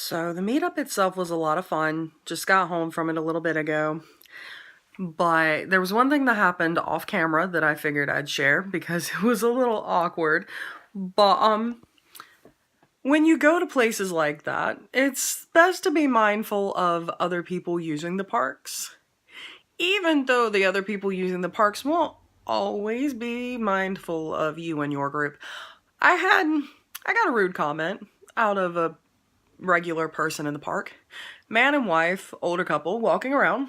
So the meetup itself was a lot of fun. Just got home from it a little bit ago. But there was one thing that happened off camera that I figured I'd share because it was a little awkward. But when you go to places like that, it's best to be mindful of other people using the parks. Even though the other people using the parks won't always be mindful of you and your group. I got a rude comment out of a regular person in the park. Man and wife, older couple, walking around.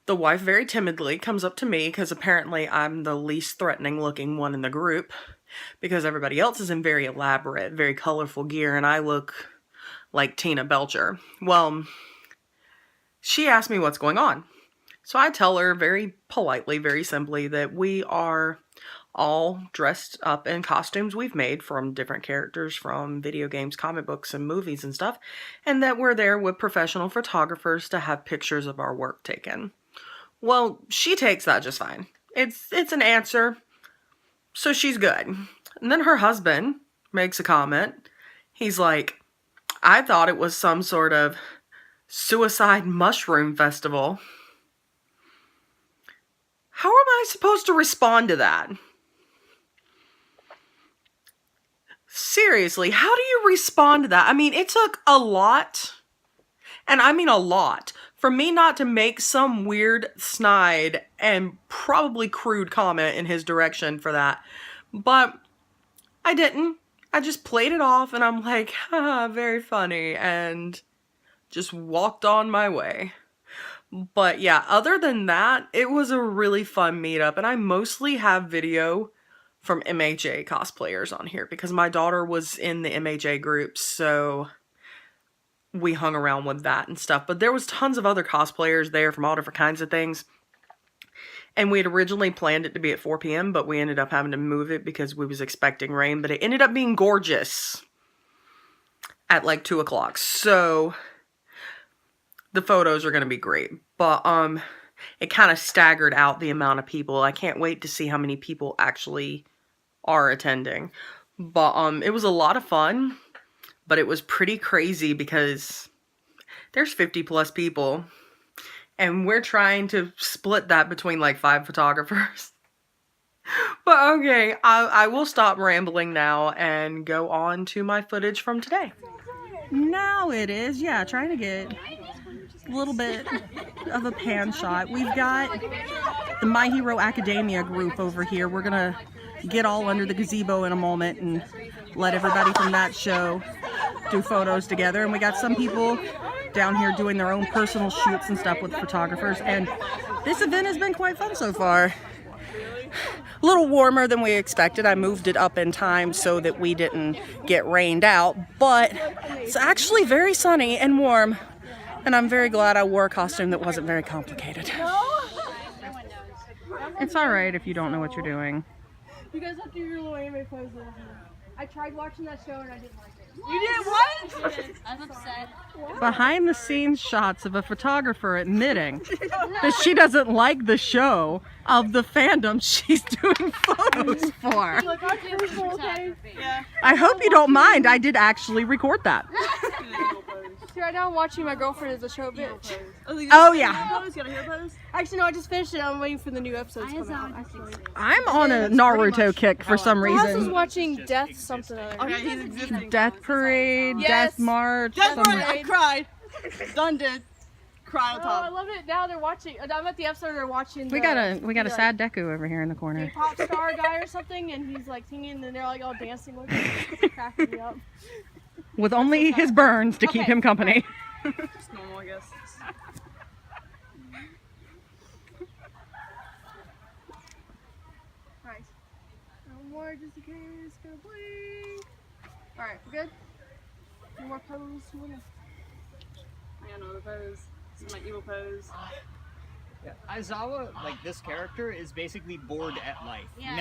The wife very timidly comes up to me because apparently I'm the least threatening looking one in the group because everybody else is in very elaborate, very colorful gear and I look like Tina Belcher. Well, she asked me what's going on. So I tell her very politely, very simply that we are all dressed up in costumes we've made from different characters from video games, comic books, and movies and stuff, and that we're there with professional photographers to have pictures of our work taken. Well, she takes that just fine. It's an answer, so she's good. And then her husband makes a comment. He's like, I thought it was some sort of suicide mushroom festival. How am I supposed to respond to that? Seriously, how do you respond to that? I mean, it took a lot, and I mean a lot, for me not to make some weird, snide, and probably crude comment in his direction for that. But I didn't. I just played it off, and I'm like, haha, very funny, and just walked on my way. But yeah, other than that, it was a really fun meetup, and I mostly have video from MHA cosplayers on here because my daughter was in the MHA group, so we hung around with that and stuff. But there was tons of other cosplayers there from all different kinds of things. And we had originally planned it to be at 4 p.m., but we ended up having to move it because we was expecting rain. But it ended up being gorgeous at like 2 o'clock. So the photos are going to be great. But it kind of staggered out the amount of people. I can't wait to see how many people actually are attending. But it was a lot of fun, but it was pretty crazy because there's 50 plus people and we're trying to split that between like 5 photographers. But okay, I will stop rambling now and go on to my footage from today. Now it is, yeah, trying to get a little bit of a pan shot. We've got the My Hero Academia group over here. We're gonna get all under the gazebo in a moment and let everybody from that show do photos together. And we got some people down here doing their own personal shoots and stuff with photographers. And this event has been quite fun so far. A little warmer than we expected. I moved it up in time so that we didn't get rained out, but it's actually very sunny and warm. And I'm very glad I wore a costume that wasn't very complicated. It's alright if you don't know what you're doing. You guys have to do your little anime poses. I tried watching that show and I didn't like it. You did what? I'm upset. Behind the scenes shots of a photographer admitting that she doesn't like the show of the fandom she's doing photos for. I hope you don't mind. I did actually record that. See, right now I'm watching My Girlfriend Is a Show Bitch. Oh yeah. Actually, no, I just finished it. I'm waiting for the new episodes to come out. Actually. I'm on a Naruto kick for some Who else is reason. watching Death something or other? Okay, he's existing. Death Parade, Yes. Death March. Death some- Parade, I cried. Done did. Cry on Oh, I top. love it. Now they're watching. I'm at the episode they're watching. We got a sad Deku over here in the corner. pop star guy or something, and he's like singing, and they're like all dancing with him. It's cracking me up. With only his burns to keep him company. It's normal, I guess. Nice. No more just in case. Gonna blink. Alright, we're good? One more pose. I know the pose. This is my evil pose. Yeah. Aizawa, like this character, is basically bored at life. Yeah.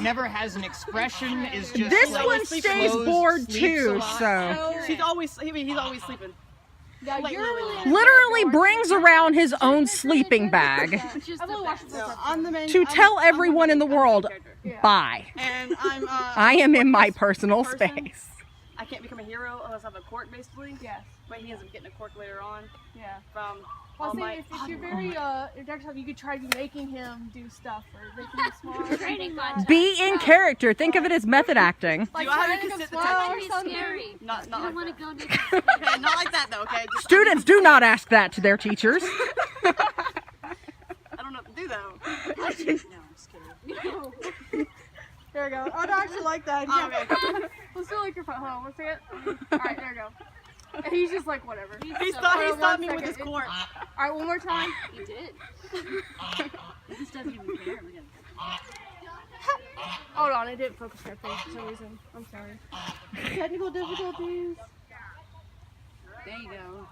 Never has an expression. Is just This like, one stays bored sleeps too, a lot. so He's always sleeping. Yeah, Like, you're literally brings around his own sleeping bag I've only watched this episode. I'm the main. to tell I'm everyone in the world, character. bye. And I'm. I am in my personal person. space. I can't become a hero unless I have a quirk, basically. Yes. But he ends up getting a quirk later on. Yeah. From Well, all see, my. if you're very introductive, you could try making him do stuff or making him smart. Training montage. Be in character. Think of it as method acting. Like Do I have trying to to sit the smile touch? or That'd be something. scary. Not I don't like want that. to go next. Okay, not like that though. Okay. Just, Students, do not ask that to their teachers. I don't know what to do though. No, I'm just kidding. There we go. Oh, no, I actually like that. Oh, okay. Let's do like your phone. Hold on, let's see it. Alright, there we go. And he's just like, whatever. He So, stopped me one with his second. quirk. Alright, one more time. He did. He just doesn't even care. Look at him. Hold on, it didn't focus my face for some reason. I'm sorry. Technical difficulties. There you go.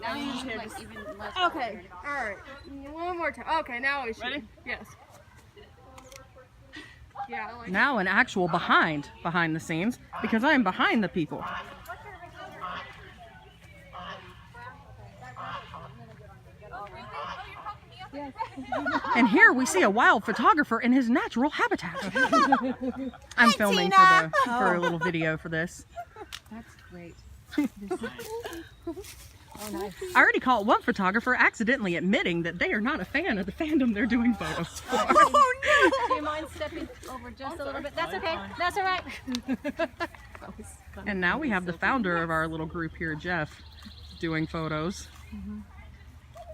Now you look like even less. Okay, alright. One more time. Okay, now we should. Ready? Yes. Yeah, I like Now an actual behind the scenes, because I am behind the people. And here we see a wild photographer in his natural habitat. I'm filming for a little video for this. That's great. I already caught one photographer accidentally admitting that they are not a fan of the fandom they're doing photos for. Do you mind stepping over just a little bit? That's okay. That's all right. And now we have the founder of our little group here, Jeff, doing photos.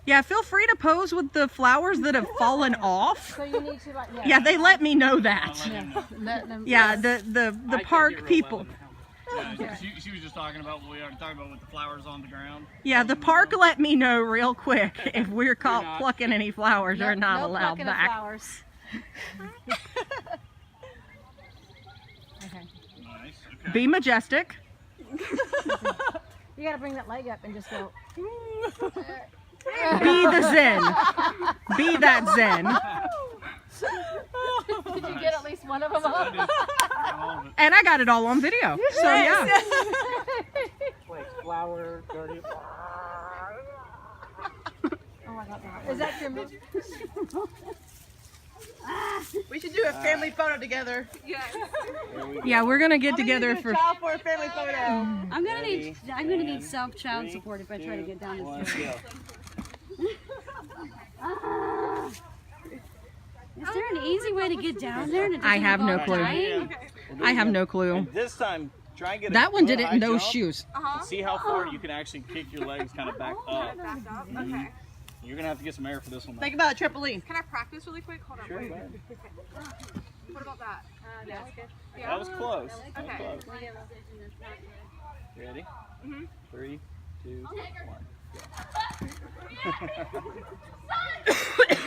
Yeah, feel free to pose with the flowers that have fallen off. So you need to like. Yeah, they let me know that. Let them. Yeah, the park people. Yeah, she was just talking about what we already talked about with the flowers on the ground. Yeah, the park let me know real quick if we're caught plucking any flowers. They're not allowed back. Flowers. Okay. Nice. Okay. Be majestic. You gotta bring that leg up and just go. Be the Zen. Be that Zen. Did you get at least one of them up? And I got it all on video. So yeah. Like flower, dirty. Oh my God. Is that your move? We should do a family photo together. Yeah, we're gonna get together for. Child for a family photo. I'm gonna need some child support if I try to get down this hill. Is there an easy way to get down there? And it I doesn't have no involve clue. dying? I have no clue. And this time, try and get That one did it high in those jump shoes. and see how far you can actually kick your legs kind of back up. back up. Okay. You're gonna have to get some air for this one. though. Think about a trampoline. Can I practice really quick? Hold on. Sure, Wait. go ahead. What about that? Yeah. That was close. That was Okay. close. Ready? 3, 2, 1.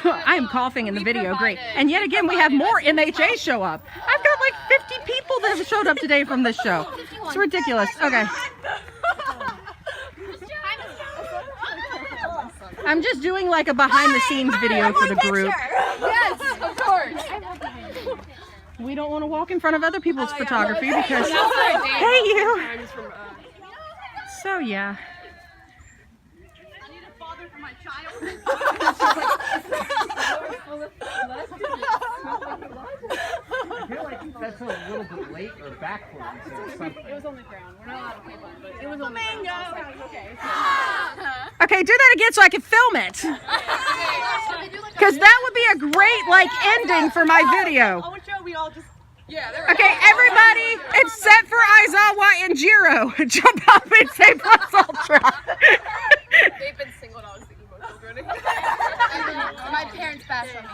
I am coughing in the video. Great. And yet again, we have more MHA show up. I've got like 50 people that have showed up today from this show. It's ridiculous. Okay. I'm just doing like a behind the scenes video for the group. Yes, of course. We don't want to walk in front of other people's photography because, hey you. So yeah. I need a father for my child. I feel like that's a little bit late or backwards or something. It was on the ground. We're not allowed to play fun, but it was on the ground. Okay. Okay, do that again so I can film it. Because that would be a great like ending for my video. I want you we all just. Yeah, there Okay, everybody, it's set for Aizawa and Jiro. Jump up and say plus ultra. They've been singled out as the emo children. My parents passed on me.